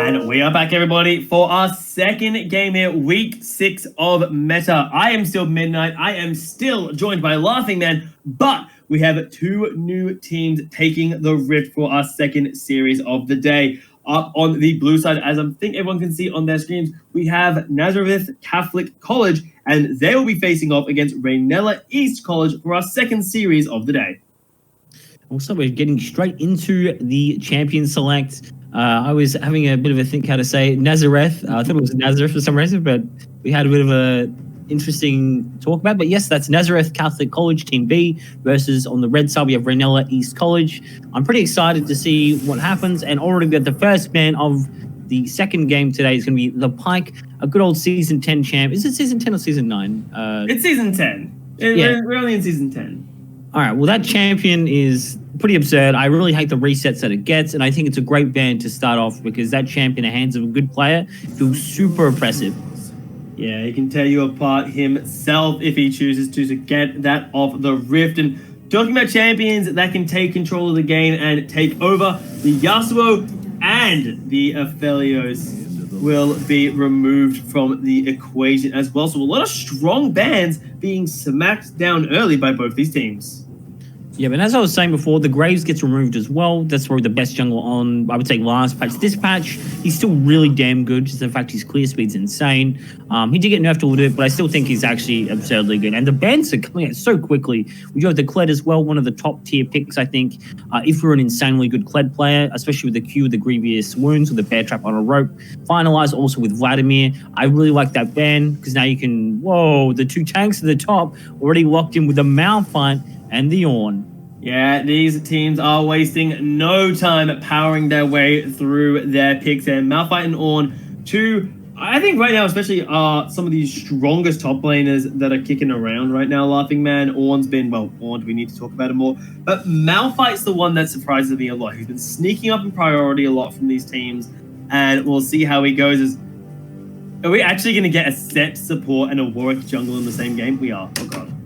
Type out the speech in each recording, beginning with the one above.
And we are back, everybody, for our second game here, week 6 of Meta. I am still Midnight. I am still joined by Laughing Man, but we have 2 new teams taking the Rift for our second series of the day. Up on the blue side, as I think everyone can see on their screens, we have Nazareth Catholic College, and they will be facing off against Raynella East College for our second series of the day. Also, we're getting straight into the champion select. I was having a bit of a think how to say Nazareth. I thought it was Nazareth for some reason, but we had a bit of a interesting talk about. But yes, that's Nazareth Catholic College, Team B, versus on the red side, we have Raynella East College. I'm pretty excited to see what happens, and already got the first man of the second game today is going to be the Pike, a good old Season 10 champ. Is it Season 10 or Season 9? It's Season 10. We're only in Season 10. All right, well, that champion is pretty absurd. I really hate the resets that it gets, and I think it's a great ban to start off because that champion in the hands of a good player feels super oppressive. Yeah, he can tear you apart himself if he chooses to get that off the Rift. And talking about champions that can take control of the game and take over, the Yasuo and the Aphelios will be removed from the equation as well. So a lot of strong bans being smacked down early by both these teams. Yeah, but as I was saying before, the Graves gets removed as well. That's probably the best jungler on, I would say, last patch. This patch, he's still really damn good. Just the fact his clear speed's insane. He did get nerfed a little bit, but I still think he's actually absurdly good. And the bans are coming out so quickly. We do have the Kled as well, one of the top tier picks, I think. If you're an insanely good Kled player, especially with the Q, the Grievous Wounds, with the Bear Trap on a rope. Finalized also with Vladimir. I really like that ban because now you can, whoa, the 2 tanks at the top already locked in with the Malphite and the Ornn. Yeah, these teams are wasting no time powering their way through their picks. And Malphite and Ornn, I think right now especially, are some of these strongest top laners that are kicking around right now, Laughing Man. Ornn's been, well, Ornn, we need to talk about it more. But Malphite's the one that surprises me a lot. He's been sneaking up in priority a lot from these teams. And we'll see how he goes. Are we actually going to get a set support and a Warwick jungle in the same game? We are. Oh, God.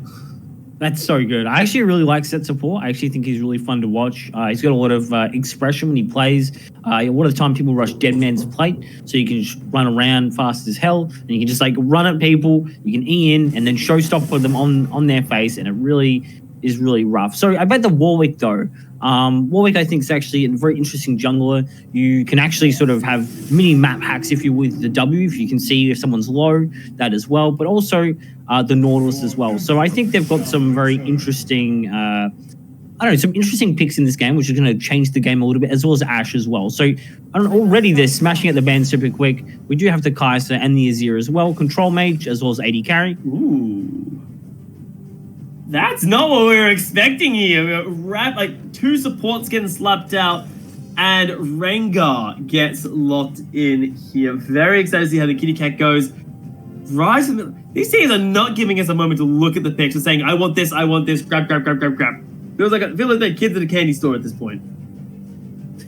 That's so good. I actually really like set support. I actually think he's really fun to watch. He's got a lot of expression when he plays. A lot of the time people rush Dead Man's Plate, so you can just run around fast as hell, and you can just like run at people, you can E in, and then showstopper them on their face, and it really is really rough. So I bet the Warwick though. Warwick, I think, is actually a very interesting jungler. You can actually sort of have mini map hacks if you're with the W, if you can see if someone's low, that as well, but also the Nautilus as well. So I think they've got some very interesting, some interesting picks in this game, which is going to change the game a little bit, as well as Ashe as well. So already they're smashing at the band super quick. We do have the Kai'Sa and the Azir as well, Control Mage, as well as AD Carry. Ooh. That's not what we were expecting here. Like 2 supports getting slapped out, and Rengar gets locked in here. Very excited to see how the kitty cat goes. Rise from these teams are not giving us a moment to look at the picture, saying, I want this, grab. Feels like they're kids at a candy store at this point.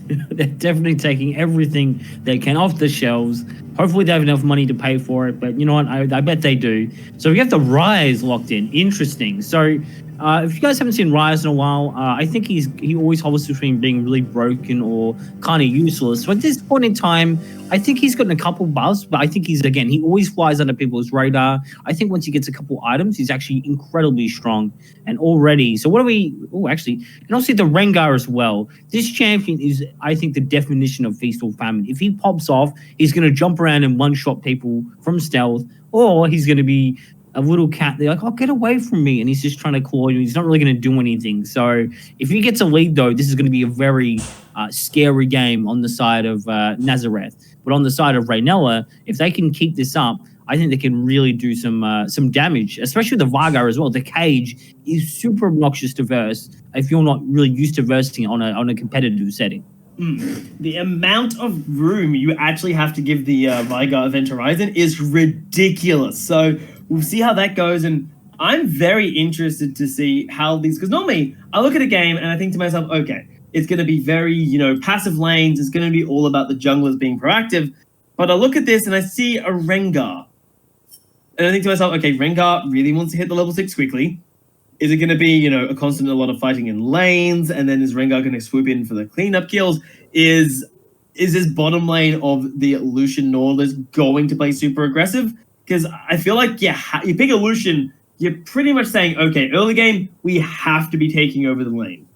They're definitely taking everything they can off the shelves. Hopefully they have enough money to pay for it, but you know what? I bet they do. So we have the Rise locked in. Interesting. So if you guys haven't seen Rise in a while, I think he always hovers between being really broken or kind of useless. So at this point in time, I think he's gotten a couple buffs, but I think he always flies under people's radar. I think once he gets a couple items, he's actually incredibly strong. And already, so what do we, and also the Rengar as well. This champion is, I think, the definition of feast or famine. If he pops off, he's going to jump around and one-shot people from stealth, or he's going to be a little cat. They're like, oh, get away from me. And he's just trying to claw you. He's not really going to do anything. So if he gets a lead, though, this is going to be a very scary game on the side of Nazareth. But on the side of Raynella, if they can keep this up, I think they can really do some damage, especially with the Vargar as well. The Cage is super obnoxious to verse if you're not really used to versing it on a competitive setting. The amount of room you actually have to give the Vargar Event Horizon is ridiculous. So we'll see how that goes, and I'm very interested to see how these, because normally I look at a game and I think to myself, okay, it's going to be very, passive lanes. It's going to be all about the junglers being proactive. But I look at this and I see a Rengar. And I think to myself, okay, Rengar really wants to hit the level 6 quickly. Is it going to be, a constant, a lot of fighting in lanes? And then is Rengar going to swoop in for the cleanup kills? Is is this bottom lane of the Lucian Nautilus going to play super aggressive? Because I feel like you pick a Lucian, you're pretty much saying, okay, early game, we have to be taking over the lane.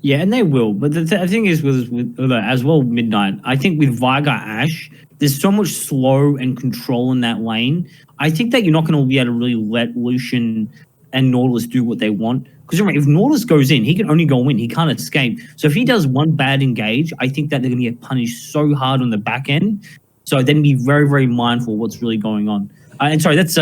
Yeah, and they will. But the thing is, with as well, Midnight, I think with Vigar Ashe, there's so much slow and control in that lane. I think that you're not going to be able to really let Lucian and Nautilus do what they want. Because remember, if Nautilus goes in, he can only go in. He can't escape. So if he does one bad engage, I think that they're going to get punished so hard on the back end. So then be very, very mindful of what's really going on. And sorry, that's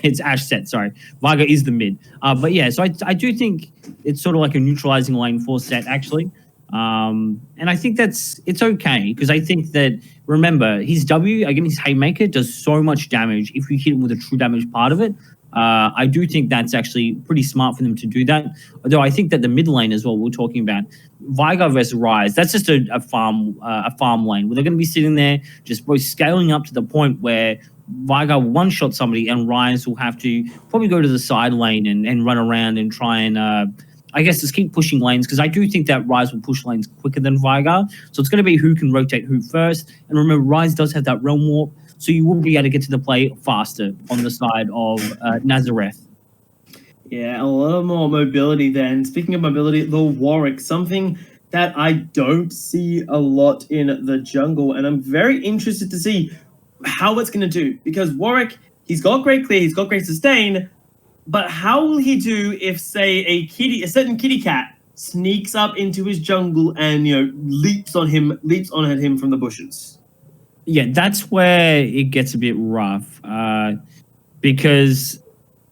it's Ashe set. Sorry, Vigar is the mid. But yeah, so I do think it's sort of like a neutralizing lane for set actually. And I think it's okay because I think that remember his W again, his Haymaker does so much damage if you hit him with a true damage part of it. I do think that's actually pretty smart for them to do that. Although I think that the mid lane as well, we're talking about Vigar versus Ryze, that's just a farm lane where they're going to be sitting there just both scaling up to the point where Vigar one-shot somebody and Ryze will have to probably go to the side lane and run around and try and, I guess, just keep pushing lanes because I do think that Ryze will push lanes quicker than Vigar. So it's going to be who can rotate who first. And remember, Ryze does have that Realm Warp, so you will be able to get to the play faster on the side of Nazareth. Yeah, a lot more mobility then. Speaking of mobility, the Warwick, something that I don't see a lot in the jungle, and I'm very interested to see how it's going to do because Warwick, he's got great clear, he's got great sustain, but how will he do if, say, a certain kitty cat sneaks up into his jungle and leaps on at him from the bushes? Yeah, that's where it gets a bit rough because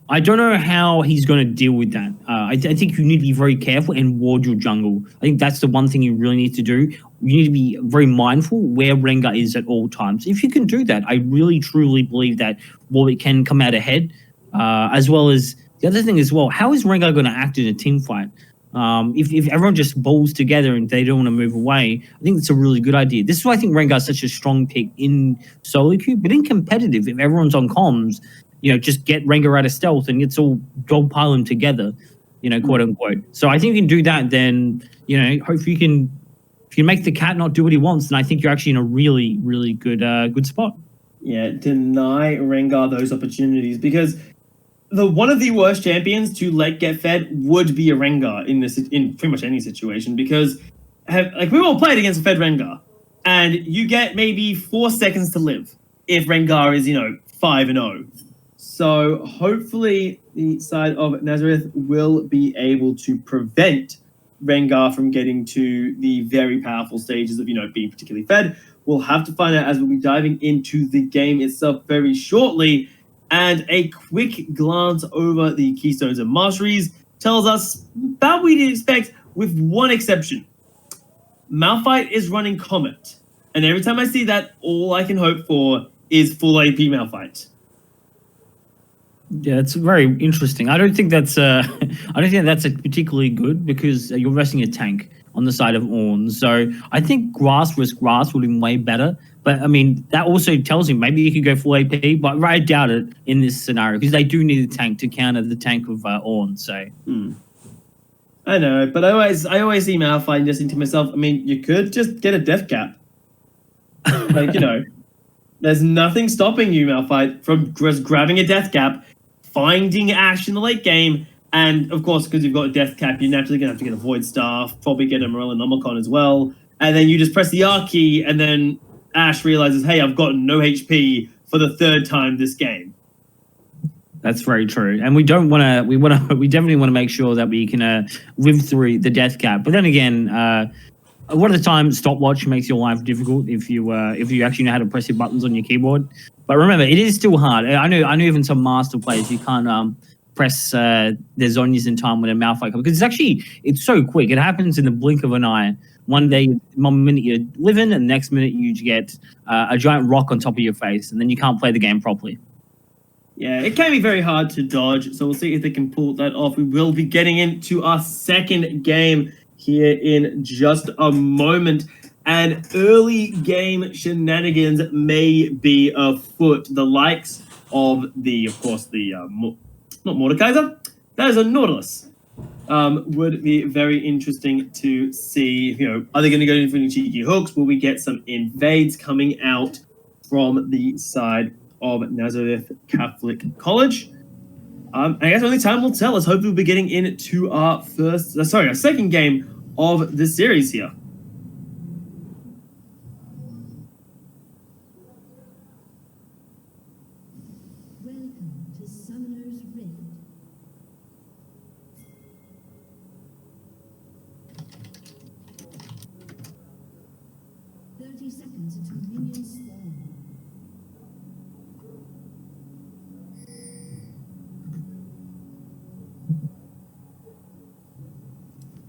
I don't know how he's going to deal with that. I think you need to be very careful and ward your jungle. I think that's the one thing you really need to do. You need to be very mindful where Rengar is at all times. If you can do that, I really, truly believe that Warwick can come out ahead. As well as the other thing as well, how is Rengar going to act in a team fight? If everyone just balls together and they don't want to move away, I think it's a really good idea. This is why I think Rengar is such a strong pick in solo queue, but in competitive, if everyone's on comms, just get Rengar out of stealth and it's all dogpile him together, quote unquote. So I think you can do that. Then hopefully if you make the cat not do what he wants, then I think you're actually in a really, really good spot. Yeah, deny Rengar those opportunities because one of the worst champions to let get fed would be a Rengar in pretty much any situation because we all played against a fed Rengar and you get maybe 4 seconds to live if Rengar is 5-0. So hopefully the side of Nazareth will be able to prevent Rengar from getting to the very powerful stages of being particularly fed. We'll have to find out as we'll be diving into the game itself very shortly. And a quick glance over the Keystones and Masteries tells us about what we did expect, with one exception. Malphite is running Comet. And every time I see that, all I can hope for is full AP Malphite. Yeah, it's very interesting. I don't think that's particularly good because you're resting a tank on the side of Ornn. So I think grass versus grass would be way better. But I mean, that also tells him maybe you could go full AP, but I doubt it in this scenario because they do need a tank to counter the tank of Ornn. So I know, but I always see Malphite and just think to myself, I mean, you could just get a death cap. There's nothing stopping you, Malphite, from just grabbing a death cap, finding Ashe in the late game, and of course, because you've got a death cap, you're naturally going to have to get a Void Staff, probably get a Morello Nomicon as well, and then you just press the R key, and then Ashe realizes, hey, I've got no HP for the 3rd time this game. That's very true, and we definitely want to make sure that we can live through the death cap. But then again, a lot of the time, stopwatch makes your life difficult if you actually know how to press your buttons on your keyboard. But remember, it is still hard. I know even some master players you can't press their Zhonya's in time when a Malphite comes because it's so quick. It happens in the blink of an eye. One minute you're living, and the next minute you get a giant rock on top of your face, and then you can't play the game properly. Yeah, it can be very hard to dodge, so we'll see if they can pull that off. We will be getting into our second game here in just a moment, and early game shenanigans may be afoot. The likes of not Mordekaiser, that is a Nautilus. would be very interesting to see. Are they going to go in for any cheeky hooks? Will we get some invades coming out from the side of Nazareth Catholic College? I guess only time will tell. Let's hope we'll be getting into our second game of the series here. Welcome to Summoner's Rift. 30 seconds until minions spawn.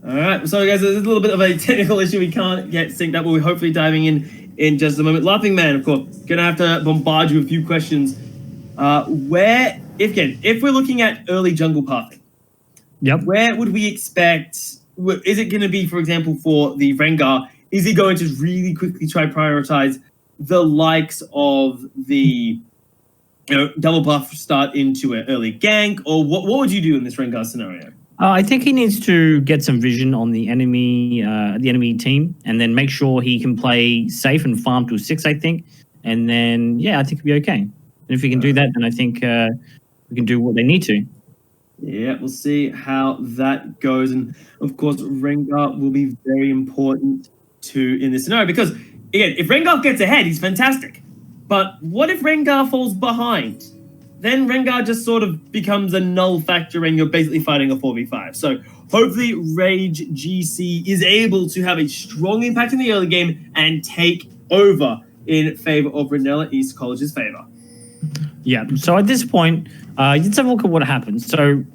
All right, so guys, there's a little bit of a technical issue. We can't get synced up, but we're hopefully diving in just a moment. Laughing Man, of course, gonna have to bombard you with a few questions. If we're looking at early jungle pathing, where would we expect? Is it going to be, for example, for the Rengar? Is he going to really quickly try prioritize the likes of the double buff start into an early gank, or what would you do in this Rengar scenario? I think he needs to get some vision on the enemy team, and then make sure he can play safe and farm to 6, I think. And then, yeah, I think he'll be okay. And if he can do that, then I think we can do what they need to. Yeah, we'll see how that goes. And, of course, Rengar will be very important in this scenario. Because, again, if Rengar gets ahead, he's fantastic. But what if Rengar falls behind? Then Rengar just sort of becomes a null factor and you're basically fighting a 4v5. So hopefully Rage GC is able to have a strong impact in the early game and take over in favor of Renella East College's favor. Yeah, so at this point, let's have a look at what happened. So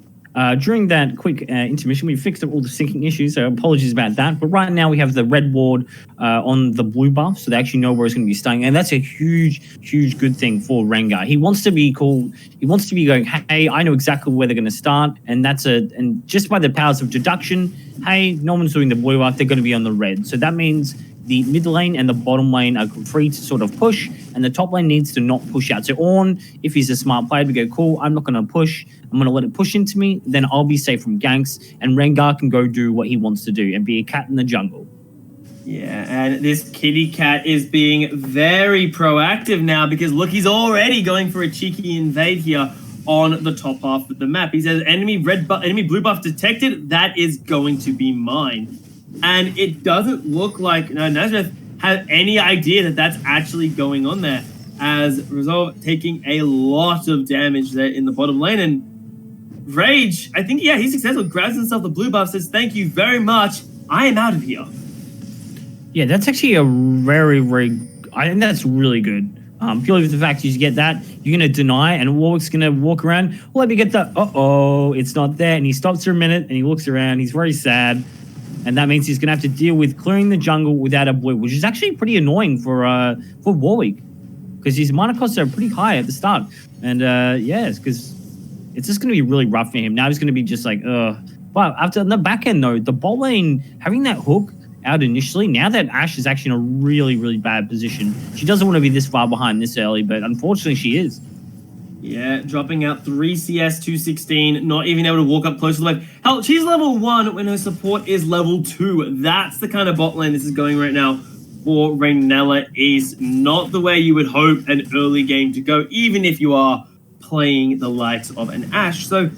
during that quick intermission, we fixed up all the syncing issues, so apologies about that. But right now we have the red ward on the blue buff, so they actually know where it's going to be staying. And that's a huge good thing for Rengar. He wants to be cool. He wants to be going, hey, I know exactly where they're going to start. And and just by the powers of deduction, hey, no one's doing the blue buff, they're going to be on the red. So that means the mid lane and the bottom lane are free to sort of push, and the top lane needs to not push out. So Ornn, if he's a smart player, we go, cool, I'm not going to push. I'm going to let it push into me. Then I'll be safe from ganks, and Rengar can go do what he wants to do and be a cat in the jungle. Yeah, and this kitty cat is being very proactive now because, look, he's already going for a cheeky invade here on the top half of the map. He says, enemy blue buff detected. That is going to be mine. And it doesn't look like Nazareth has any idea that that's actually going on there, as Resolve taking a lot of damage there in the bottom lane. And Rage, I think, yeah, he's successful, grabs himself the blue buff, says, thank you very much, I am out of here. Yeah, that's actually a I think that's really good. Purely for the fact you get that, you're going to deny, and Warwick's going to walk around, well, let me get that, it's not there. And he stops for a minute, and he looks around, he's very sad. And that means he's going to have to deal with clearing the jungle without a blue, which is actually pretty annoying for Warwick, because his mana costs are pretty high at the start. And yes, because it's just going to be really rough for him. Now he's going to be just like, ugh. But after the back end, though, the bot lane, having that hook out initially, now that Ashe is actually in a really bad position. She doesn't want to be this far behind this early, but unfortunately she is. Yeah, dropping out 3 CS, 216, not even able to walk up close to the wave. Hell, she's level 1 when her support is level 2. That's the kind of bot lane this is going right now for Renella East. Not the way you would hope an early game to go, even if you are playing the likes of an Ashe. So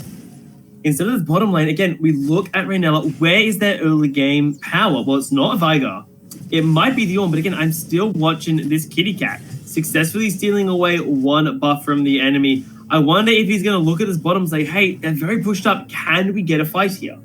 instead of this bottom lane, again, we look at Renella. Where is their early game power? Well, it's not Vigar. It might be the Ornn, but again, I'm still watching this kitty cat successfully stealing away one buff from the enemy. I wonder if he's going to look at his bottom and say, hey, they're very pushed up. Can we get a fight here?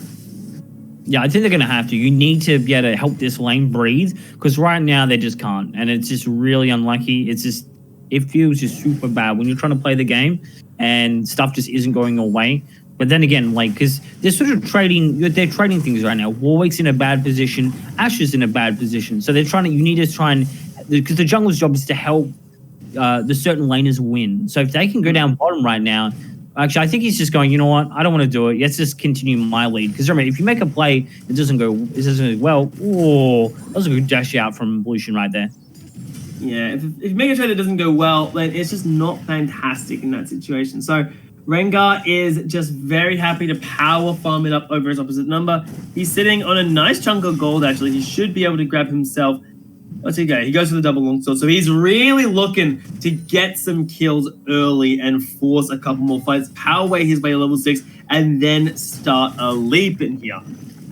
Yeah, I think they're going to have to. You need to be able to help this lane breathe, because right now they just can't. And it's just really unlucky. It feels just super bad when you're trying to play the game and stuff just isn't going your way. But then again, because they're sort of trading things right now. Warwick's in a bad position. Ashe is in a bad position. So you need to try and, because the jungle's job is to help the certain laners win. So if they can go down bottom right now, actually, I think he's just going, you know what? I don't want to do it. Let's just continue my lead. Because remember, if you make a play, it doesn't go well. That was a good dash out from Evolution right there. Yeah, if you make a trade that doesn't go well, then it's just not fantastic in that situation. So Rengar is just very happy to power farm it up over his opposite number. He's sitting on a nice chunk of gold, actually. He should be able to grab himself. Let's see, he goes for the double longsword. So he's really looking to get some kills early and force a couple more fights, power away his way to level 6, and then start a leap in here.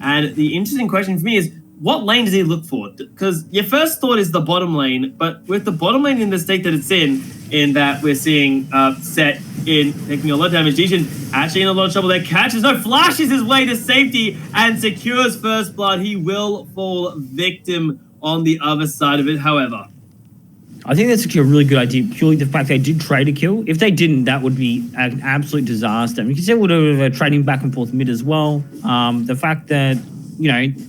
And the interesting question for me is, what lane does he look for? Because your first thought is the bottom lane, but with the bottom lane in the state that it's in that we're seeing Set in taking a lot of damage, Jishin actually in a lot of trouble there, catches, flashes his way to safety and secures first blood. He will fall victim on the other side of it, however. I think that's actually a really good idea, purely the fact they did trade a kill. If they didn't, that would be an absolute disaster. You can see we're trading back and forth mid as well. The fact that,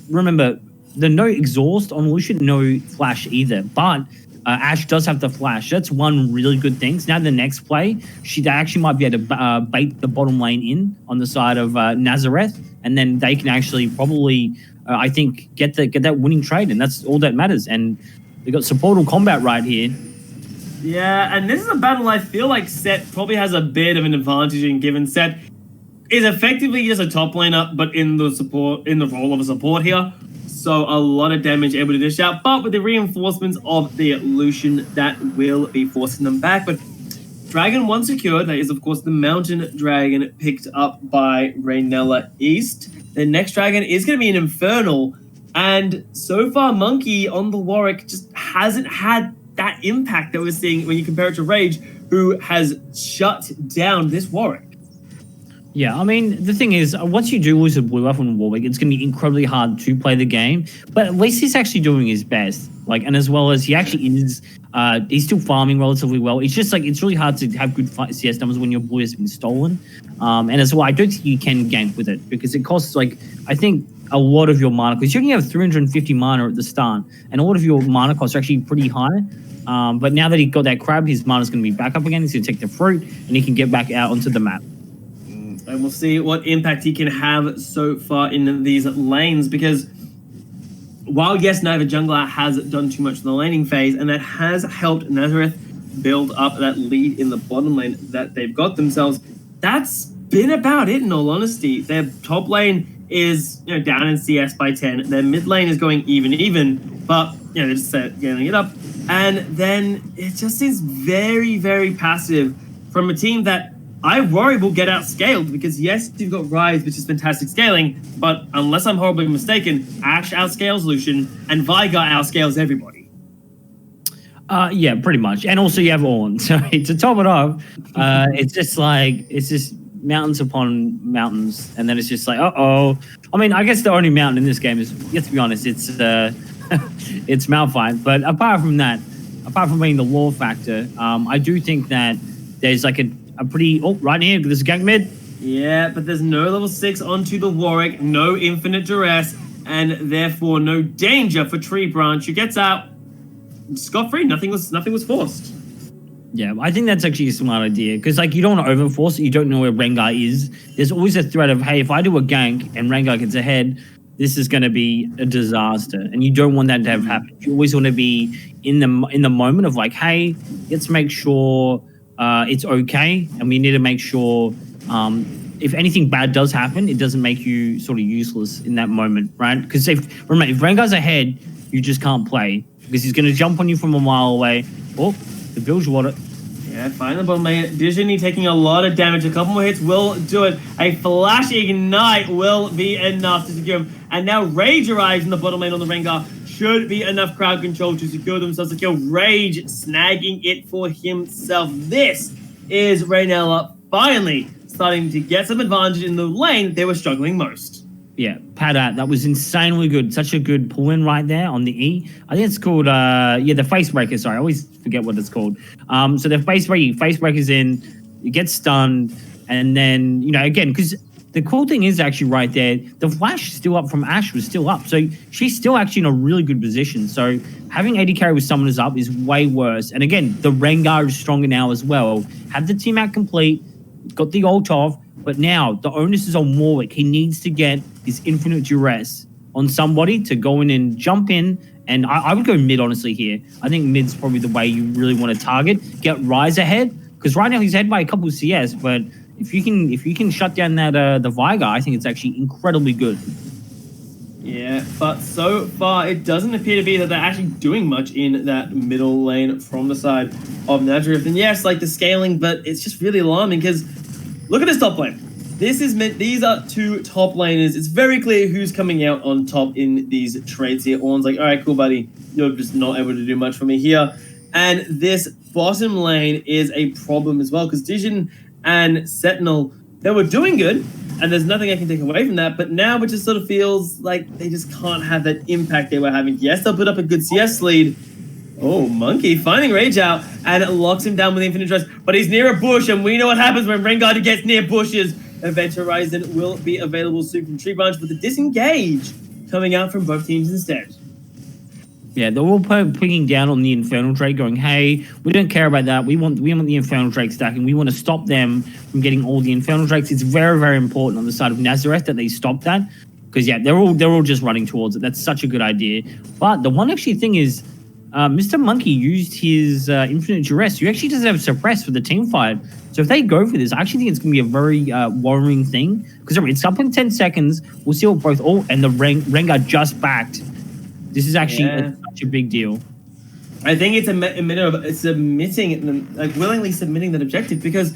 remember, the no exhaust on Lucian, no flash either, but Ashe does have the flash. That's one really good thing. So now the next play, they actually might be able to bait the bottom lane in on the side of Nazareth, and then they can actually probably, I think, get that winning trade, and that's all that matters. And they got supportal combat right here. Yeah, and this is a battle I feel like Set probably has a bit of an advantage in, given Set is effectively just a top laner, but in the role of a support here. So a lot of damage able to dish out, but with the reinforcements of the Lucian, that will be forcing them back. But Dragon 1 secured. That is, of course, the Mountain Dragon picked up by Raynella East. The next dragon is going to be an Infernal. And so far, Monkey on the Warwick just hasn't had that impact that we're seeing when you compare it to Rage, who has shut down this Warwick. Yeah, I mean, the thing is, once you do lose a blue buff on Warwick, it's going to be incredibly hard to play the game. But at least he's actually doing his best. And as well as he actually is, he's still farming relatively well. It's just it's really hard to have good CS numbers when your blue has been stolen. And as well, I don't think you can gank with it because it costs, I think, a lot of your mana. Because you only have 350 mana at the start, and a lot of your mana costs are actually pretty high. But now that he got that crab, his mana's going to be back up again. He's going to take the fruit, and he can get back out onto the map. And we'll see what impact he can have so far in these lanes, because while, yes, neither jungler has done too much in the laning phase, and that has helped Nazareth build up that lead in the bottom lane that they've got themselves, that's been about it, in all honesty. Their top lane is down in CS by 10. Their mid lane is going even, but they're just scaling it up. And then it just is very, very passive from a team that I worry will get outscaled, because yes, you've got Rise, which is fantastic scaling, but unless I'm horribly mistaken, Ashe outscales Lucian and Veigar outscales everybody. Yeah, pretty much. And also you have Ornn. So to top it off, it's just mountains upon mountains, and then it's just uh-oh. I mean, I guess the only mountain in this game is, let's be honest, it's it's Malphite. But apart from being the lore factor, I do think that there's a pretty... Oh, right here, there's a gank mid. Yeah, but there's no level 6 onto the Warwick, no infinite duress, and therefore no danger for Tree Branch, who gets out scot-free. Nothing was forced. Yeah, I think that's actually a smart idea, because you don't want to overforce it. You don't know where Rengar is. There's always a threat of, hey, if I do a gank and Rengar gets ahead, this is going to be a disaster, and you don't want that to have happen. You always want to be in the moment of hey, let's make sure it's okay, and we need to make sure if anything bad does happen, it doesn't make you sort of useless in that moment, right? Because if Rengar's ahead, you just can't play, because he's going to jump on you from a mile away. Oh, the Bilge Water. Yeah, find the bottom lane. Dijini taking a lot of damage. A couple more hits will do it. A flash ignite will be enough to secure him. And now Rage arrives in the bottom lane on the Rengar. Should be enough crowd control to secure themselves a kill. Rage snagging it for himself. This is Raynella finally starting to get some advantage in the lane they were struggling most. Yeah, Padat, that was insanely good. Such a good pull-in right there on the E. I think it's called, the face breaker. Sorry, I always forget what it's called. So the face breaker's in, it gets stunned, and then, again, because the cool thing is actually right there, the flash still up from Ashe was still up. So she's still actually in a really good position. So having AD carry with summoners up is way worse. And again, the Rengar is stronger now as well. Have the team out complete, got the ult off, but now the onus is on Warwick. He needs to get his infinite duress on somebody to go in and jump in. And I would go mid, honestly, here. I think mid's probably the way you really want to target. Get Rise ahead, because right now he's ahead by a couple of CS, but If you can shut down that the Vigar, I think it's actually incredibly good. Yeah, but so far it doesn't appear to be that they're actually doing much in that middle lane from the side of Nazareth. And yes, like the scaling, but it's just really alarming because look at this top lane. These are two top laners. It's very clear who's coming out on top in these trades here. Ornn's like, all right, cool, buddy. You're just not able to do much for me here. And this bottom lane is a problem as well because Dijon and Sentinel, they were doing good. And there's nothing I can take away from that. But now it just sort of feels like they just can't have that impact they were having. Yes, they'll put up a good CS lead. Oh, Monkey finding Rage out and it locks him down with Infinite Trust. But he's near a bush, and we know what happens when Rengar gets near bushes. Event Horizon will be available soon from Tree Branch with a disengage coming out from both teams instead. Yeah, they're all putting down on the Infernal Drake, going, hey, we don't care about that. We want the Infernal Drake stacking. We want to stop them from getting all the Infernal Drakes. It's very, very important on the side of Nazareth that they stop that. Because, yeah, they're all just running towards it. That's such a good idea. But the one actually thing is, Mr. Monkey used his Infinite Duress. You actually doesn't have Suppress for the team fight. So if they go for this, I actually think it's going to be a very worrying thing. Because it's up in 10 seconds. We'll see what both... Oh, and the Rengar just backed. This is actually such a big deal. I think it's a matter of submitting, like willingly submitting that objective because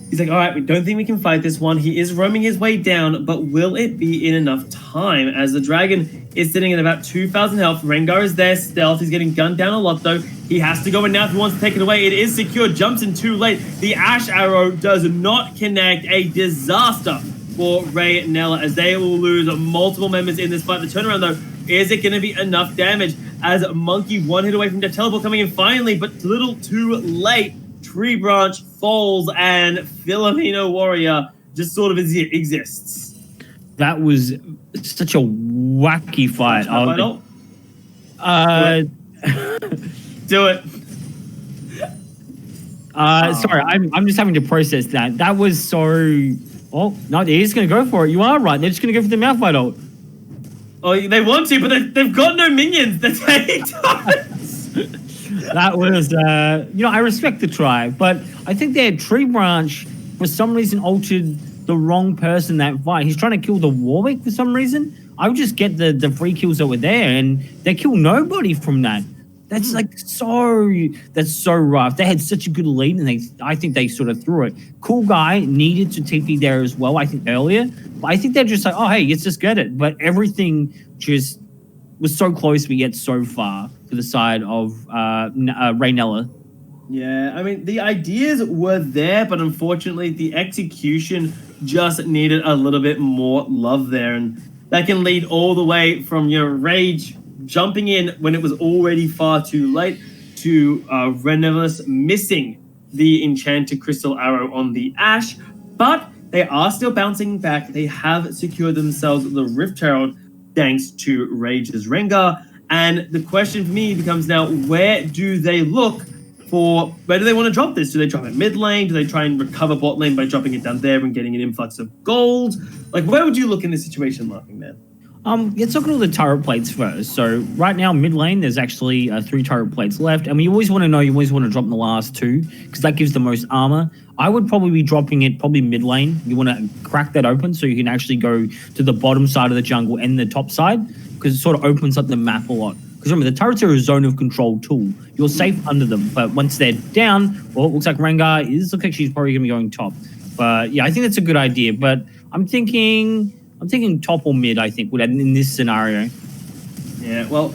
he's like, all right, we don't think we can fight this one. He is roaming his way down, but will it be in enough time? As the dragon is sitting at about 2,000 health. Rengar is there, stealth. He's getting gunned down a lot though. He has to go in now if he wants to take it away. It is secure, jumps in too late. The Ash Arrow does not connect. A disaster for Ray Nella as they will lose multiple members in this fight. The turnaround though, is it going to be enough damage as Monkey one hit away from Death Teleport coming in finally, but a little too late. Tree Branch falls and Filipino Warrior just sort of exists. That was such a wacky fight. Do it. Sorry, I'm just having to process that. That was so... Oh, no, they're just going to go for it. You are right. They're just going to go for the Malphite ult. Oh, they want to, but they've got no minions. They're taking turns. That was, I respect the try, but I think their Tree Branch, for some reason, altered the wrong person that fight. He's trying to kill the Warwick for some reason. I would just get the free kills that were there, and they kill nobody from that. That's that's so rough. They had such a good lead, and I think they sort of threw it. Cool Guy needed to TP there as well, I think, earlier. But I think they're just like, oh, hey, let's just get it. But everything just was so close, but yet so far to the side of Raynella. Yeah, I mean, the ideas were there, but unfortunately, the execution just needed a little bit more love there. And that can lead all the way from your Rage jumping in when it was already far too late to Renelis missing the Enchanted Crystal Arrow on the Ash. But they are still bouncing back. They have secured themselves the Rift Herald thanks to Rage's Rengar. And the question for me becomes now, where do they look for, where do they want to drop this? Do they drop it mid lane? Do they try and recover bot lane by dropping it down there and getting an influx of gold? Like, where would you look in this situation, Laughing Man? Let's look at all the turret plates first. So right now, mid lane, there's actually 3 turret plates left. And you always want to drop the last 2 because that gives the most armor. I would probably be dropping it mid lane. You want to crack that open so you can actually go to the bottom side of the jungle and the top side because it sort of opens up the map a lot. Because remember, the turrets are a zone of control tool. You're safe under them. But once they're down, well, it looks like Rengar looks like she's probably going to be going top. But yeah, I think that's a good idea. But I'm thinking top or mid, I think, in this scenario. Yeah, well,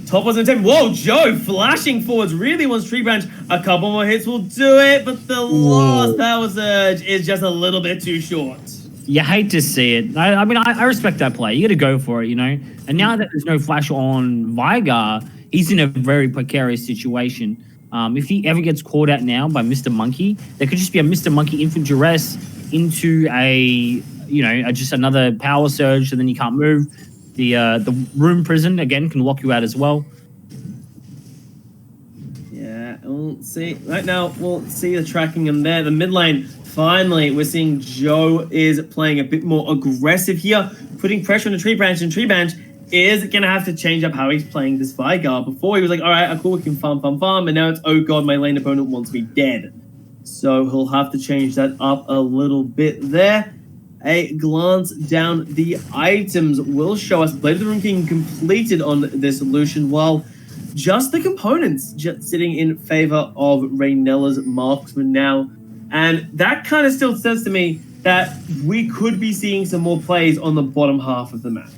top wasn't taken. Whoa, Joe flashing forwards really wants Tree Branch. A couple more hits will do it, but the last Power Surge is just a little bit too short. You hate to see it. I mean, I respect that play. You got to go for it, you know? And now that there's no flash on Vigar, he's in a very precarious situation. If he ever gets caught out now by Mr. Monkey, there could just be a Mr. Monkey Infant Duress into just another Power Surge, and then you can't move. The Room Prison, again, can lock you out as well. Yeah, we'll see. Right now, we'll see the tracking in there. The mid lane, finally, we're seeing Joe is playing a bit more aggressive here, putting pressure on the Tree Branch, and Tree Branch is going to have to change up how he's playing this Vigar. Before, he was like, all right, cool, we can farm, and now it's, oh god, my lane opponent wants me dead. So he'll have to change that up a little bit there. A glance down the items will show us Blade of the Rune King completed on this solution, while just the components just sitting in favor of Raynella's Marksman now. And that kind of still says to me that we could be seeing some more plays on the bottom half of the map.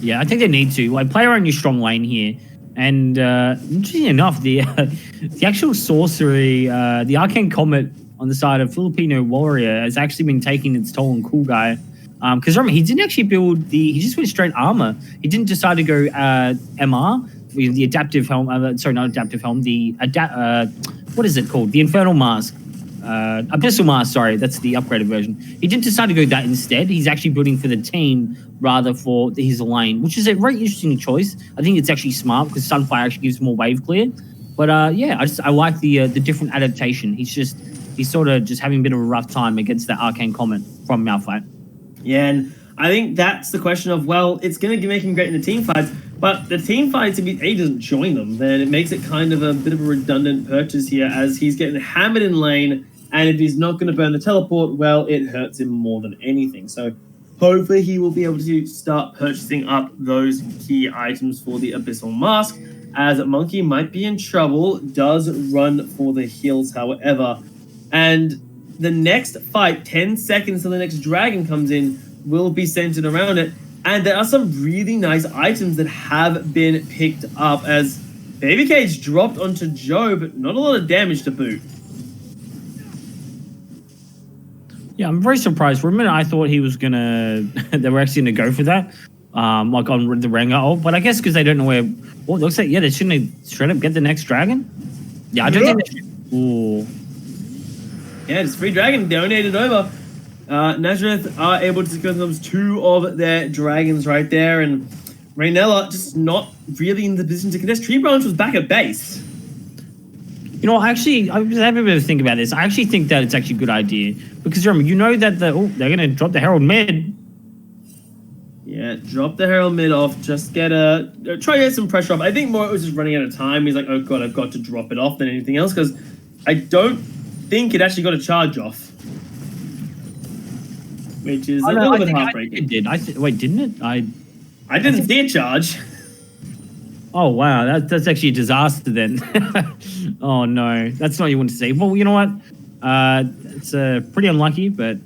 Yeah, I think they need to. Like, play around your strong lane here. And interesting enough, the actual sorcery, the Arcane Comet on the side of Filipino Warrior has actually been taking its toll on Cool Guy. Because remember, he didn't actually build he just went straight armor. He didn't decide to go MR, the adaptive helm, sorry, not adaptive helm, what is it called? The Infernal Mask. Abyssal Mask, sorry, that's the upgraded version. He didn't decide to go that instead. He's actually building for the team rather for his lane, which is a very interesting choice. I think it's actually smart because Sunfire actually gives more wave clear. But yeah, I like the different adaptation. He's sort of just having a bit of a rough time against that Arcane Comet from Malphite. Yeah, and I think that's the question of, well, it's going to make him great in the team fights, but the team fights, if he doesn't join them, then it makes it kind of a bit of a redundant purchase here, as he's getting hammered in lane, and if he's not going to burn the teleport, well, it hurts him more than anything. So hopefully he will be able to start purchasing up those key items for the Abyssal Mask, as Monkey might be in trouble, does run for the heals, however. And the next fight, 10 seconds till the next dragon comes in, will be centered around it. And there are some really nice items that have been picked up, as Baby Cage dropped onto Joe, but not a lot of damage to boot. Yeah, I'm very surprised. For a minute, I thought he was gonna they were actually gonna go for that, like on the Rengar. But I guess because they don't know where. Well, it looks like they shouldn't straight up get the next dragon. Yeah, I don't think. They should. Ooh. Yeah, it's free dragon donated over. Nazareth are able to secure themselves 2 of their dragons right there, and Raynella just not really in the position to contest. Tree Branch was back at base. You know, actually, I was having a bit of a think about this. I actually think that it's actually a good idea. Because remember, you know that they're going to drop the Herald mid. Yeah, drop the Herald mid off. Just try to get some pressure off. I think more it was just running out of time. He's like, oh god, I've got to drop it off than anything else. Because I don't think it actually got a charge off. Which is a little bit heartbreaking. It did. Wait, didn't it? I didn't see a charge. Oh, wow. That's actually a disaster then. Oh, no. That's not what you want to see. Well, you know what? It's pretty unlucky, but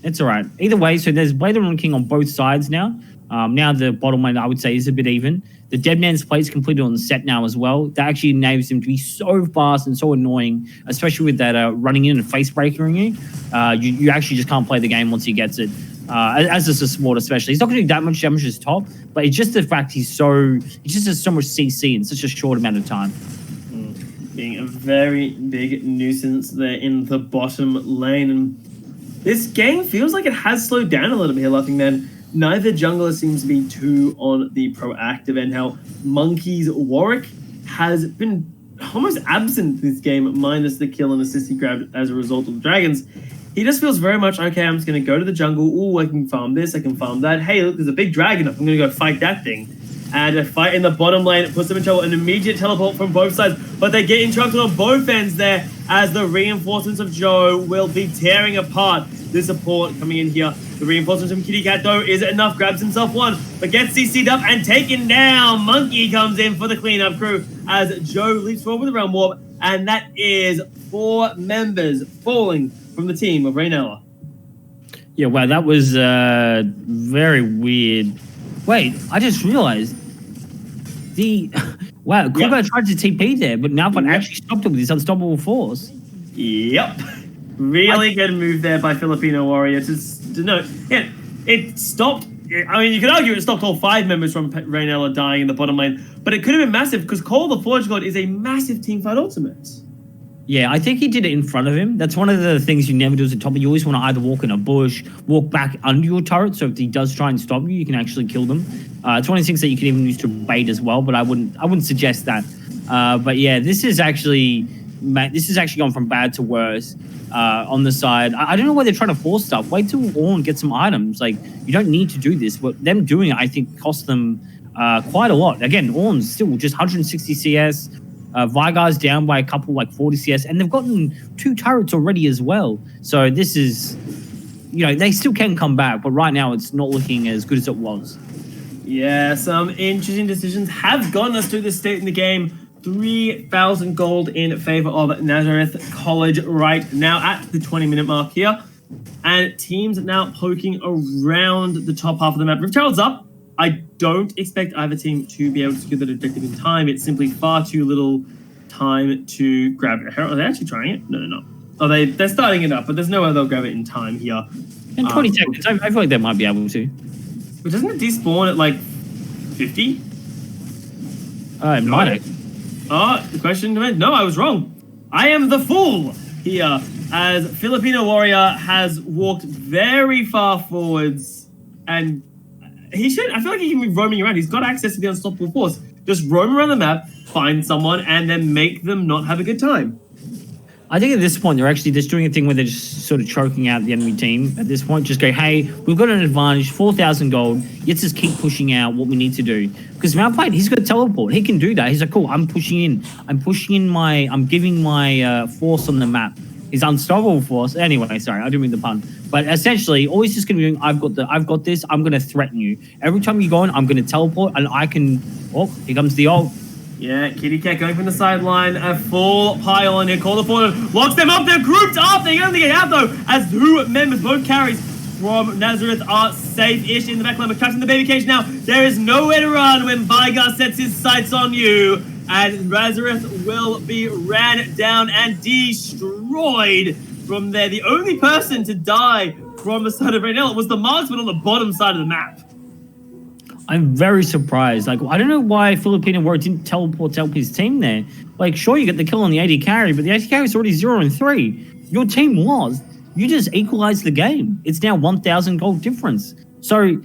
it's all right. Either way, so there's Blade of the Rune King on both sides now. Now the bottom lane, I would say, is a bit even. The Dead Man's Play is completed on the set now as well. That actually enables him to be so fast and so annoying, especially with that running in and face breaking you. You actually just can't play the game once he gets it. As a support especially. He's not going to do that much damage as top, but it's just the fact he just has so much CC in such a short amount of time. Being a very big nuisance there in the bottom lane. And this game feels like it has slowed down a little bit here, Laughing Man. Neither jungler seems to be too on the proactive end. How Monkey's Warwick has been almost absent this game, minus the kill and assist he grabbed as a result of the dragons. He just feels very much, okay, I'm just going to go to the jungle. Ooh, I can farm this, I can farm that. Hey, look, there's a big dragon up. I'm going to go fight that thing. And a fight in the bottom lane puts them in trouble. An immediate teleport from both sides. But they get interrupted on both ends there, as the reinforcements of Joe will be tearing apart the support coming in here. The reinforcements from Kitty Cat, though, is enough. Grabs himself one, but gets CC'd up and taken down. Monkey comes in for the cleanup crew as Joe leaps forward with a realm warp. And that is 4 members falling from the team of Raynella. Yeah, wow, that was very weird. Wait, I just realized wow, Kuba tried to TP there, but Malphite actually stopped it with his unstoppable force. Yep. Really good move there by Filipino Warrior to note. Yeah, it stopped. I mean, you could argue it stopped all 5 members from Raynella dying in the bottom lane, but it could have been massive because Call the Forge God is a massive teamfight ultimate. Yeah, I think he did it in front of him. That's one of the things you never do as a top. You always want to either walk in a bush, walk back under your turret, so if he does try and stop you, you can actually kill them. It's one of the things that you can even use to bait as well, but I wouldn't suggest that. But yeah, this is actually gone from bad to worse on the side. I don't know why they're trying to force stuff. Wait till Ornn gets some items. Like, you don't need to do this, but them doing it, I think, cost them quite a lot. Again, Ornn's still just 160 CS. Vygar's down by a couple, like 40 CS, and they've gotten 2 turrets already as well. So this is, they still can come back, but right now it's not looking as good as it was. Yeah, some interesting decisions have gotten us to this state in the game. 3,000 gold in favor of Nazareth College right now at the 20-minute mark here. And teams now poking around the top half of the map. Rift Herald's up. I don't expect either team to be able to secure that objective in time. It's simply far too little time to grab it. Are they actually trying it? No, they're not. Oh, they're starting it up, but there's no way they'll grab it in time here. In 20 seconds, I feel like they might be able to. But doesn't it despawn at like 50? It might have. Oh, the question, no, I was wrong. I am the fool here, as Filipino Warrior has walked very far forwards, and I feel like he can be roaming around. He's got access to the unstoppable force. Just roam around the map, find someone, and then make them not have a good time. I think at this point, they're actually just doing a thing where they're just sort of choking out the enemy team. At this point, just go, hey, we've got an advantage, 4,000 gold. Let's just keep pushing out what we need to do. Because Malphite, he's got teleport. He can do that. He's like, cool, I'm giving my force on the map. His unstoppable force. Anyway, sorry, I didn't mean the pun. But essentially, all he's just going to be doing, I've got this, I'm going to threaten you. Every time you go in, I'm going to teleport, and I can, here comes the ult. Yeah, Kitty Cat going from the sideline, a full pile on here, call the forward, locks them up, they're grouped up, they're going to get out though, as 2 members, both carries from Nazareth are safe-ish in the backline, but trapped in the baby cage now. There is nowhere to run when Vygar sets his sights on you, and Nazareth will be ran down and destroyed from there. The only person to die from the side of Raynell was the marksman on the bottom side of the map. I'm very surprised. Like, I don't know why Filipino Warrior didn't teleport to help his team there. Like, sure, you get the kill on the AD carry, but the AD carry is already 0-3. Your team was. You just equalized the game. It's now 1,000 gold difference. So,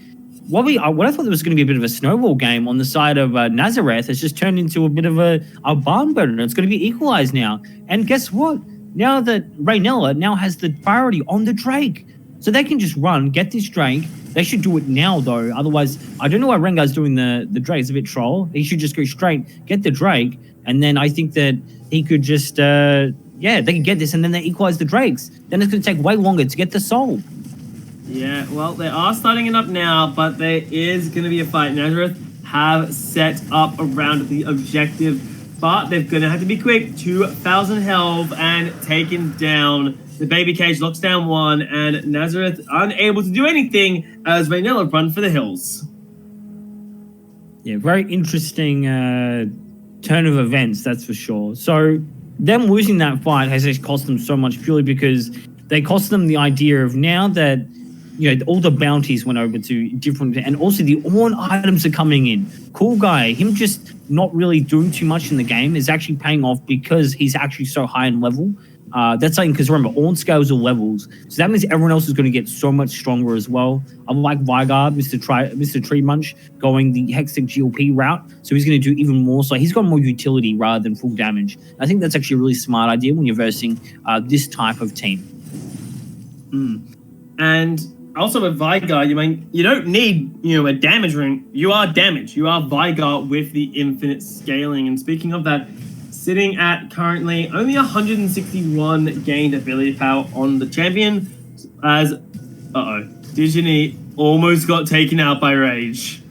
what I thought there was going to be a bit of a snowball game on the side of Nazareth has just turned into a bit of a barn burner. It's going to be equalized now. And guess what? Now that Raynella now has the priority on the Drake. So they can just run, get this Drake. They should do it now, though. Otherwise, I don't know why Rengar's doing the Drake. It's a bit troll. He should just go straight, get the Drake, and then I think that he could just, they can get this, and then they equalize the Drakes. Then it's going to take way longer to get the soul. Yeah, well, they are starting it up now, but there is going to be a fight. Nazareth have set up around the objective, but they're going to have to be quick. 2,000 health and taken down. The baby cage locks down 1, and Nazareth unable to do anything as Raynella run for the hills. Yeah, very interesting turn of events, that's for sure. So them losing that fight has just cost them so much purely because they cost them the idea of now that all the bounties went over to different, and also the Ornn items are coming in. Cool guy, him just not really doing too much in the game is actually paying off because he's actually so high in level. That's something because remember, Ornn scales are levels, so that means everyone else is going to get so much stronger as well. Unlike Vygar, Mr. Tree Munch going the Hextech GLP route, so he's going to do even more. So he's got more utility rather than full damage. I think that's actually a really smart idea when you're versing this type of team. And also with Vygar, you don't need a damage ring. You are damage. You are Vygar with the infinite scaling. And speaking of that, sitting at currently only 161 gained ability power on the champion, as Digini almost got taken out by Rage.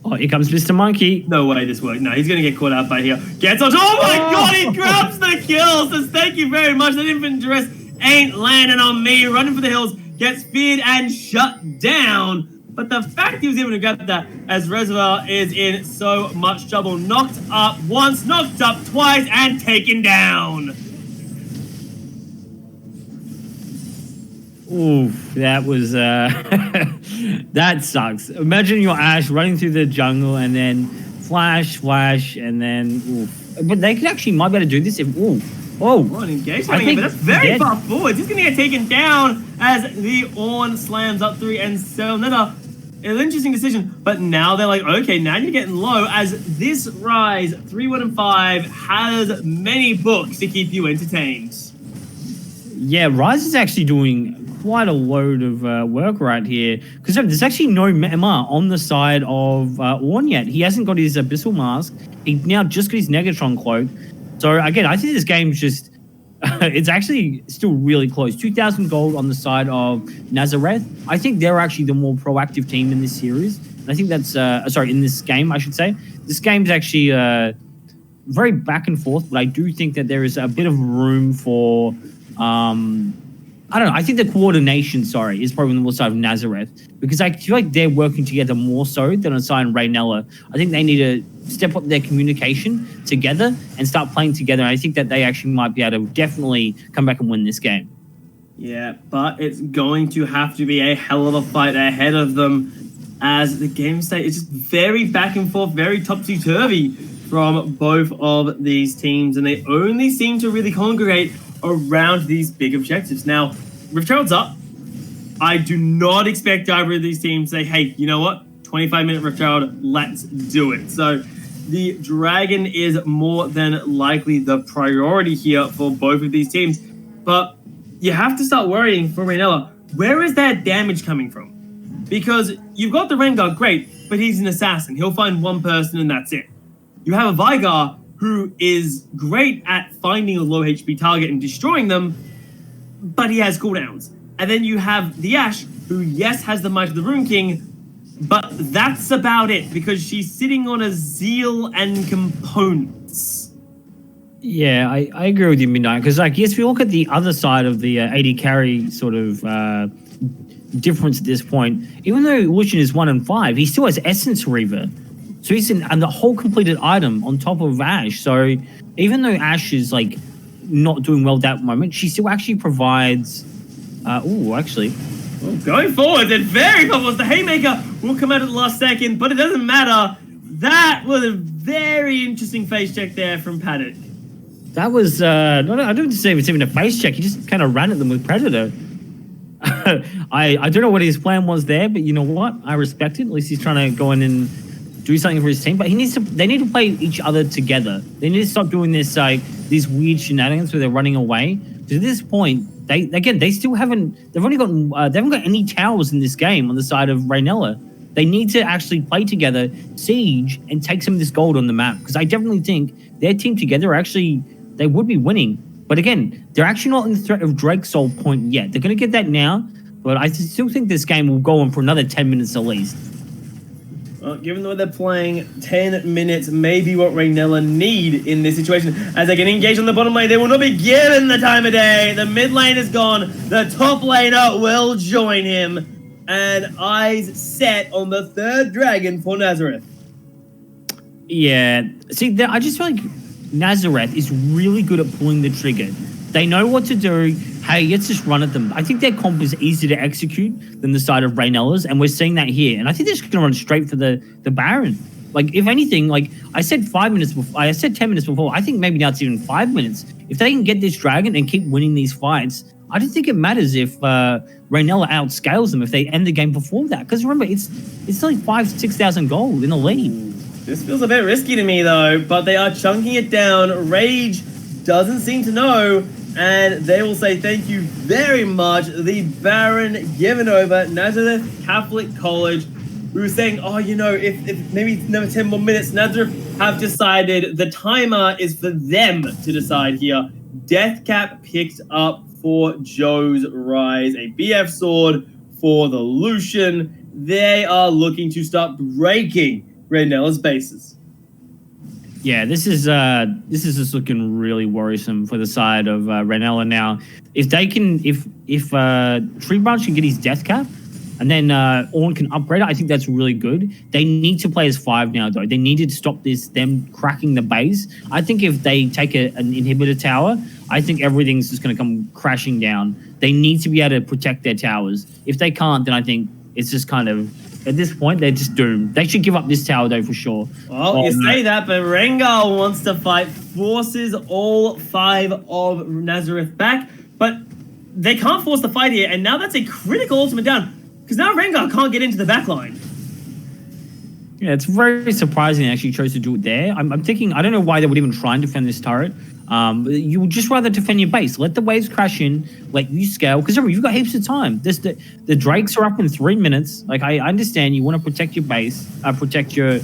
Oh, here comes Mr. Monkey. No way this worked. No, he's gonna get caught out by here. Gets on. Oh my god, he grabs the kill. Says thank you very much. That infant dress ain't landing on me. Running for the hills. Gets feared and shut down. But the fact he was able to grab that as Reservoir is in so much trouble. Knocked up once, knocked up twice, and taken down. Oof, that was, that sucks. Imagine your Ashe running through the jungle and then flash, and then, oof. But they could actually might be able to do this if, Well, engaged, but that's very far forward. He's going to get taken down as the Ornn slams up 3 and Selnetta. An interesting decision, but now they're like, okay, now you're getting low as this Rise 3, 1, and 5 has many books to keep you entertained. Yeah, Rise is actually doing quite a load of work right here because there's actually no MR on the side of Ornn yet. He hasn't got his Abyssal Mask. He now just got his Negatron Cloak. So again, I think this game's just it's actually still really close. 2,000 gold on the side of Nazareth. I think they're actually the more proactive team in this series. And I think that's sorry, in this game, I should say. This game's actually very back and forth, but I do think that there is a bit of room for I don't know. I think the coordination, is probably on the side of Nazareth, because I feel like they're working together more so than on the side of Raynella. I think they need to step up their communication together and start playing together. And I think that they actually might be able to definitely come back and win this game. Yeah, but it's going to have to be a hell of a fight ahead of them, as the game state is just very back and forth, very topsy-turvy from both of these teams, and they only seem to really congregate around these big objectives. Now, Rift up. I do not expect either of these teams to say, hey, you know what? 25-minute Rift let's do it. So the Dragon is more than likely the priority here for both of these teams. But you have to start worrying for Raynella. Where is that damage coming from? Because you've got the Rengar, great, but he's an assassin. He'll find one person and that's it. You have a Vigar who is great at finding a low HP target and destroying them, but he has cooldowns. And then you have the Ashe, who, yes, has the Might of the Rune King, but that's about it, because she's sitting on a Zeal and components. Yeah, I agree with you, Midnight, because, like, yes, we look at the other side of the AD carry sort of difference at this point. Even though Lucian is 1 and 5, he still has Essence Reaver. So he's in, and the whole completed item on top of Ashe. So even though Ashe is like not doing well at that moment, she still actually provides. Going forward, it's very close. The Haymaker will come out at the last second, but it doesn't matter. That was a very interesting face check there from Paddock. That was I don't say it's even a face check. He just kind of ran at them with Predator. I don't know what his plan was there, but you know what? I respect it. At least he's trying to go in and do something for his team, but they need to play each other together. They need to stop doing this these weird shenanigans where they're running away. To this point, they haven't got any towers in this game on the side of Raynella. They need to actually play together, siege, and take some of this gold on the map, because I definitely think their team together they would be winning. But again, they're actually not in the threat of Drake's soul point yet. They're going to get that now, but I still think this game will go on for another 10 minutes at least. Well, given the way they're playing, 10 minutes may be what Raynella need in this situation. As they get engaged on the bottom lane, they will not be given the time of day. The mid lane is gone. The top laner will join him. And eyes set on the third dragon for Nazareth. Yeah. See, I just feel like Nazareth is really good at pulling the trigger. They know what to do. Hey, let's just run at them. I think their comp is easier to execute than the side of Raynella's, and we're seeing that here. And I think they're just going to run straight for the Baron. Like, if anything, like I said 5 minutes before, I said 10 minutes before. I think maybe now it's even 5 minutes. If they can get this dragon and keep winning these fights, I don't think it matters if Raynella outscales them if they end the game before that. Because remember, it's like 5,000-6,000 gold in the lead. This feels a bit risky to me, though, but they are chunking it down. Rage doesn't seem to know, and they will say thank you very much. The Baron given over. Nazareth Catholic College, we were saying, oh, you know, if maybe it's another 10 more minutes, Nazareth have decided the timer is for them to decide here. Deathcap picked up for Joe's Rise, a BF sword for the Lucian. They are looking to start breaking Raynella's bases. Yeah, this is just looking really worrisome for the side of Raynella now. If they can, if Tree Branch can get his death cap, and then Ornn can upgrade it, I think that's really good. They need to play as 5 now, though. They needed to stop them cracking the base. I think if they take an inhibitor tower, I think everything's just going to come crashing down. They need to be able to protect their towers. If they can't, then I think it's just kind of, at this point, they're just doomed. They should give up this tower, though, for sure. Well, you say that, but Rengar wants to fight, forces all 5 of Nazareth back, but they can't force the fight here, and now that's a critical ultimate down, because now Rengar can't get into the backline. Yeah, it's very surprising they actually chose to do it there. I'm thinking, I don't know why they would even try and defend this turret. You would just rather defend your base. Let the waves crash in, let you scale. Because remember, you've got heaps of time. The Drakes are up in 3 minutes. Like, I understand you want to protect your base, protect your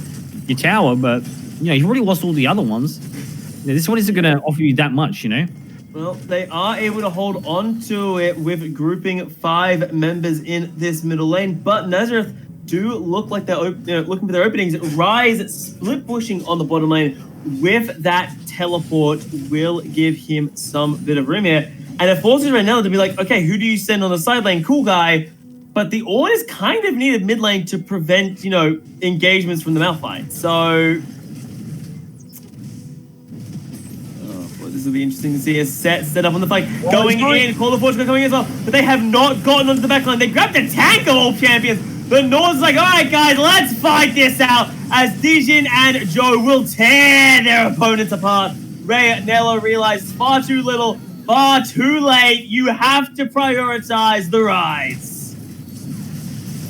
tower, but, you know, you've already lost all the other ones. This one isn't going to offer you that much, you know? Well, they are able to hold on to it with grouping 5 members in this middle lane, but Nazareth do look like they're looking for their openings. Rise split pushing on the bottom lane with that teleport will give him some bit of room here. And it forces Renella to be like, okay, who do you send on the side lane? Cool guy. But the Ornn is kind of needed mid lane to prevent, engagements from the Malphite. So... this will be interesting to see a set up on the flank. Going in, Call of Fortune coming in as well. But they have not gotten onto the backline. They grabbed the tank of all champions. The North's like, all right, guys, let's fight this out. As Dijin and Joe will tear their opponents apart. Nella realizes far too little, far too late. You have to prioritize the Rise.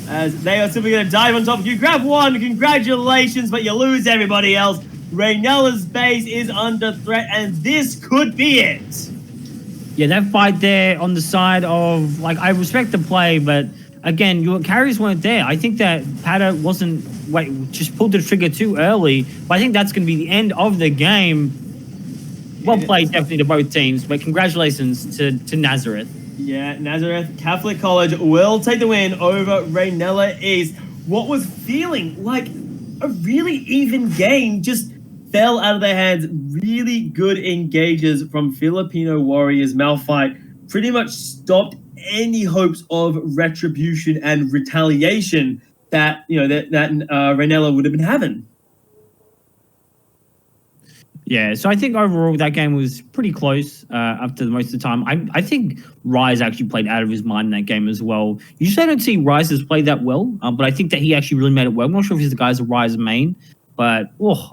As they are simply going to dive on top. You grab one, congratulations, but you lose everybody else. Raynella's base is under threat, and this could be it. Yeah, that fight there on the side of, I respect the play, but again, your carries weren't there. I think that Pata just pulled the trigger too early, but I think that's going to be the end of the game. Well played, definitely, to both teams, but congratulations to Nazareth. Yeah, Nazareth Catholic College will take the win over Raynella East. What was feeling like a really even game just fell out of their hands. Really good engages from Filipino Warriors. Malphite pretty much stopped any hopes of retribution and retaliation that Raynella would have been having. Yeah, so I think overall that game was pretty close up to most of the time. I think Rise actually played out of his mind in that game as well. Usually I don't see Rise's play that well, but I think that he actually really made it well. I'm not sure if he's the guy's a Rise main, but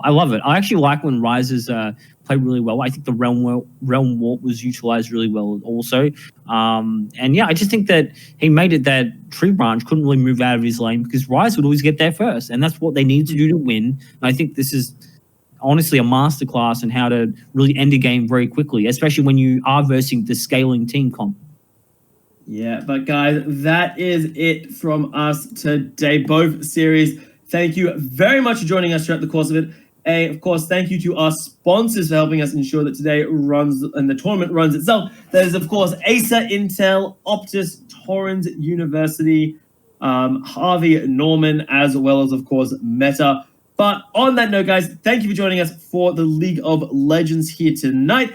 I love it. I actually like when Rises play really well. I think the Realm Warp was utilized really well also. And yeah, I just think that he made it that Tree Branch couldn't really move out of his lane because Rise would always get there first, and that's what they needed to do to win. And I think this is honestly a masterclass in how to really end a game very quickly, especially when you are versing the scaling team comp. Yeah, but guys, that is it from us today. Both series, thank you very much for joining us throughout the course of it. And of course, thank you to our sponsors for helping us ensure that today runs and the tournament runs itself. That is, of course, Acer, Intel, Optus, Torrens University, Harvey Norman, as well as, of course, Meta. But on that note, guys, thank you for joining us for the League of Legends here tonight.